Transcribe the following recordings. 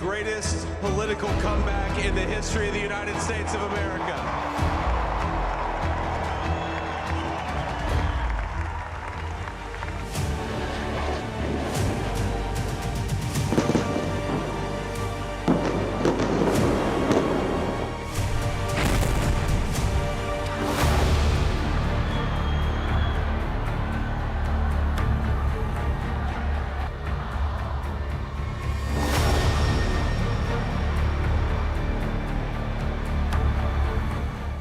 greatest political comeback in the history of the United States of America.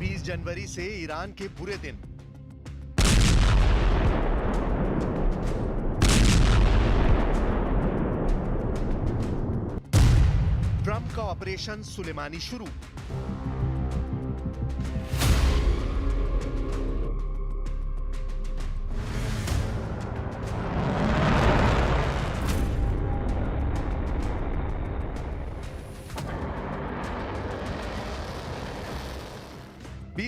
20 जनवरी से Iran के बुरे दिन। Trump का ऑपरेशन सुलेमानी शुरू।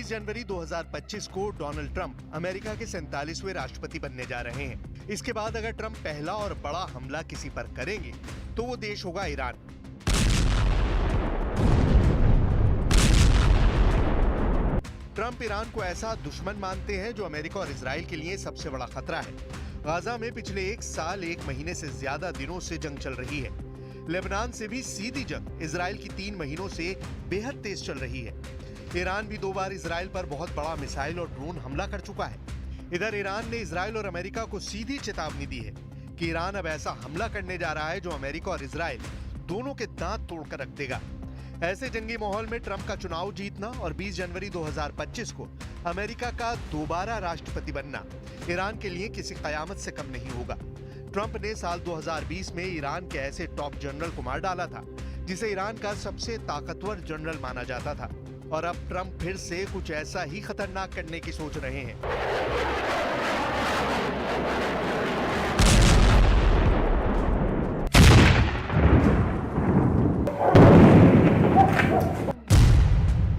जनवरी 2025 को डोनाल्ड ट्रंप अमेरिका के 47वें राष्ट्रपति बनने जा रहे हैं। इसके बाद अगर ट्रंप पहला और बड़ा हमला किसी पर करेंगे तो वो देश होगा ईरान। ट्रंप ईरान को ऐसा दुश्मन मानते हैं जो अमेरिका और इजराइल के लिए सबसे बड़ा खतरा है। गाजा में पिछले 1 साल 1 महीने से ज्यादा दिनों से जंग चल रही है। लेबनान से भी सीधी जंग इजराइल की 3 महीनों से बेहद तेज चल रही है। ईरान भी 2 बार इजराइल पर बहुत बड़ा मिसाइल और ड्रोन हमला कर चुका है। इधर ईरान ने इजराइल और अमेरिका को सीधी चेतावनी दी है कि ईरान अब ऐसा हमला करने जा रहा है जो अमेरिका और इजराइल दोनों के दांत तोड़कर रख देगा। ऐसे जंगी माहौल में ट्रंप का चुनाव जीतना और 20 जनवरी 2025 को अमेरिका का दोबारा राष्ट्रपति बनना ईरान के लिए किसी कयामत से कम नहीं होगा। ट्रंप ने साल 2020 में ईरान के ऐसे टॉप जनरल को मार डाला था जिसे ईरान का सबसे ताकतवर जनरल माना जाता था। और अब ट्रंप फिर से कुछ ऐसा ही खतरनाक करने की सोच रहे हैं।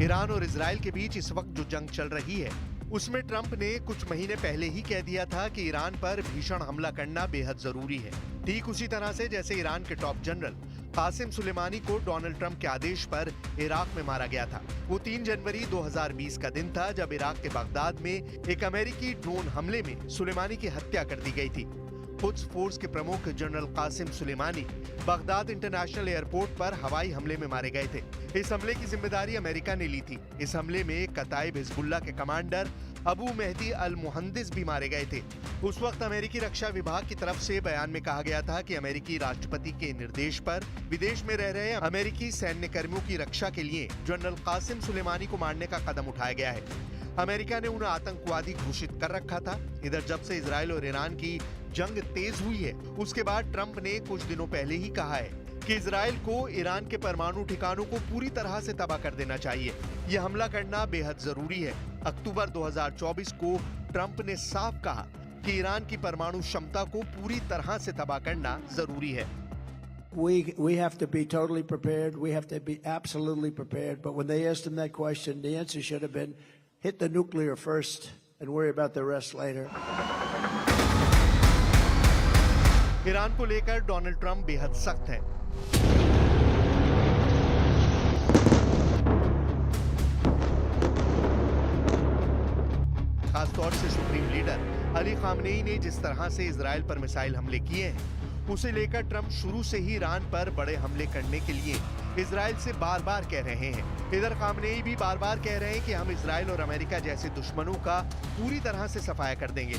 ईरान और इजराइल के बीच इस वक्त जो जंग चल रही है उसमें ट्रंप ने कुछ महीने पहले ही कह दिया था कि ईरान पर भीषण हमला करना बेहद जरूरी है। ठीक उसी तरह से जैसे ईरान के टॉप जनरल कासिम सुलेमानी को डोनाल्ड ट्रंप के आदेश पर इराक में मारा गया था। वो 3 जनवरी 2020 का दिन था जब इराक के बगदाद में एक अमेरिकी ड्रोन हमले में सुलेमानी की हत्या कर दी गई थी। कुद्स फोर्स के प्रमुख general Qasem Soleimani Baghdad international airport पर हवाई हमले में मारे गए थे। इस हमले की जिम्मेदारी अमेरिका ने ली थी। इस हमले में कताइब हिजबुल्लाह के कमांडर अबू मेहदी अल मुहंदिस भी मारे गए थे। उस वक्त अमेरिकी रक्षा विभाग की तरफ से बयान में कहा गया था कि अमेरिकी राष्ट्रपति के निर्देश पर विदेश में रह रहे अमेरिकी सैन्य कर्मियों की रक्षा के लिए जनरल कासिम सुलेमानी को मारने का कदम उठाया गया है। अमेरिका ने उन्हें आतंकवादी घोषित कर रखा था। इधर जब से इजराइल और ईरान की जंग तेज हुई है उसके बाद ट्रंप ने कुछ दिनों पहले ही कहा है कि इजराइल को ईरान के परमाणु ठिकानों को पूरी तरह से तबाह कर देना चाहिए। यह हमला करना बेहद जरूरी है। अक्टूबर 2024 को ट्रंप ने साफ कहा कि ईरान की परमाणु क्षमता को पूरी तरह से तबाह करना जरूरी है। We have to be totally prepared. We have to be absolutely prepared. But when they asked him that question, the answer should have been hit the nuclear first and worry about the rest later. Iran को लेकर Donald Trump बेहद सख्त हैं। खासतौर से supreme leader Ali Khamenei ने जिस तरह से इजराइल पर मिसाइल हमले किए हैं उसे लेकर ट्रंप शुरू से ही ईरान पर बड़े हमले करने के लिए इजराइल से बार बार कह रहे हैं। इधर खामनेई भी बार बार कह रहे हैं कि हम इजराइल और अमेरिका जैसे दुश्मनों का पूरी तरह से सफाया कर देंगे।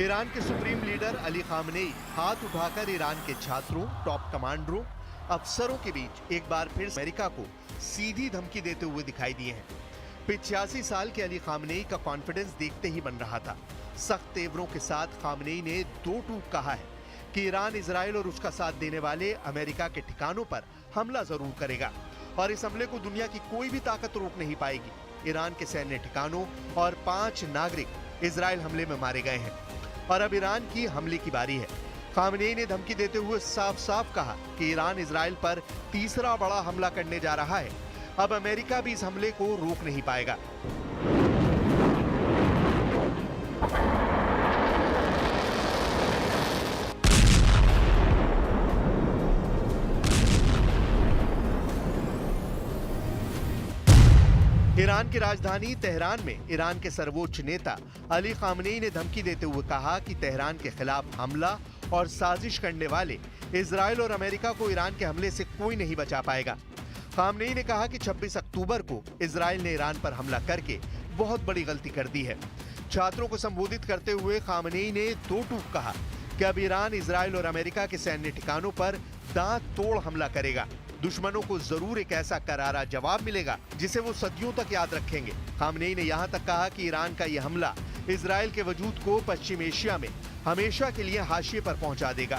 ईरान के सुप्रीम लीडर अली खामनेई हाथ उठाकर ईरान के छात्रों, टॉप कमांडरों, अफसरों के बीच एक बार फिर अमेरिका को सीधी धमकी देते हुए दिखाई दिए हैं। 85 साल के अली खामनेई का कॉन्फिडेंस देखते ही बन रहा था। सख्त तेवरों के साथ खामनेई ने 2 टूक कहा है कि ईरान इजराइल और उसका साथ देने वाले अमेरिका के ठिकानों पर हमला जरूर करेगा और इस हमले को दुनिया की कोई भी ताकत रोक नहीं पाएगी। ईरान के सैन्य ठिकानों और 5 नागरिक इजराइल हमले में मारे गए हैं और अब ईरान की हमले की बारी है। खामनेई ने धमकी देते हुए साफ साफ कहा कि ईरान इजराइल पर तीसरा बड़ा हमला करने जा रहा है। अब अमेरिका भी इस हमले को रोक नहीं पाएगा। ईरान की राजधानी तेहरान में ईरान के सर्वोच्च नेता अली खामनेई ने धमकी देते हुए कहा कि तेहरान के खिलाफ हमला और साजिश करने वाले इजराइल और अमेरिका को ईरान के हमले से कोई नहीं बचा पाएगा। खामनेई ने कहा कि 26 अक्टूबर को इजराइल ने ईरान पर हमला करके बहुत बड़ी गलती कर दी है। छात्रों को संबोधित करते हुए खामनेई ने दो टूक कहा कि अब ईरान इजराइल और अमेरिका के सैन्य ठिकानों पर दांत तोड़ हमला करेगा। दुश्मनों को जरूर एक ऐसा करारा जवाब मिलेगा जिसे वो सदियों तक याद रखेंगे। खामनेई ने यहाँ तक कहा कि ईरान का यह हमला इजराइल के वजूद को पश्चिम एशिया में हमेशा के लिए हाशिए पर पहुंचा देगा।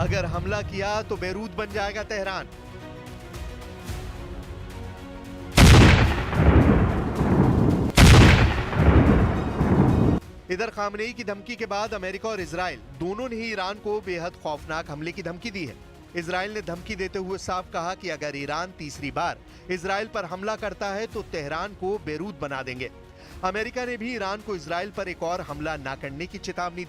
अगर हमला किया तो बेरूत बन जाएगा तेहरान। इधर खामनेई की धमकी के बाद अमेरिका और इजराइल दोनों ने ही ईरान को बेहद खौफनाक हमले की धमकी दी है। इजराइल ने धमकी देते हुए साफ कहा कि अगर ईरान तीसरी बार इजराइल पर हमला करता है तो तेहरान को बेरूत बना देंगे। अमेरिका ने भी ईरान को इजराइल पर एक और हमला न करने की चेतावनी दी।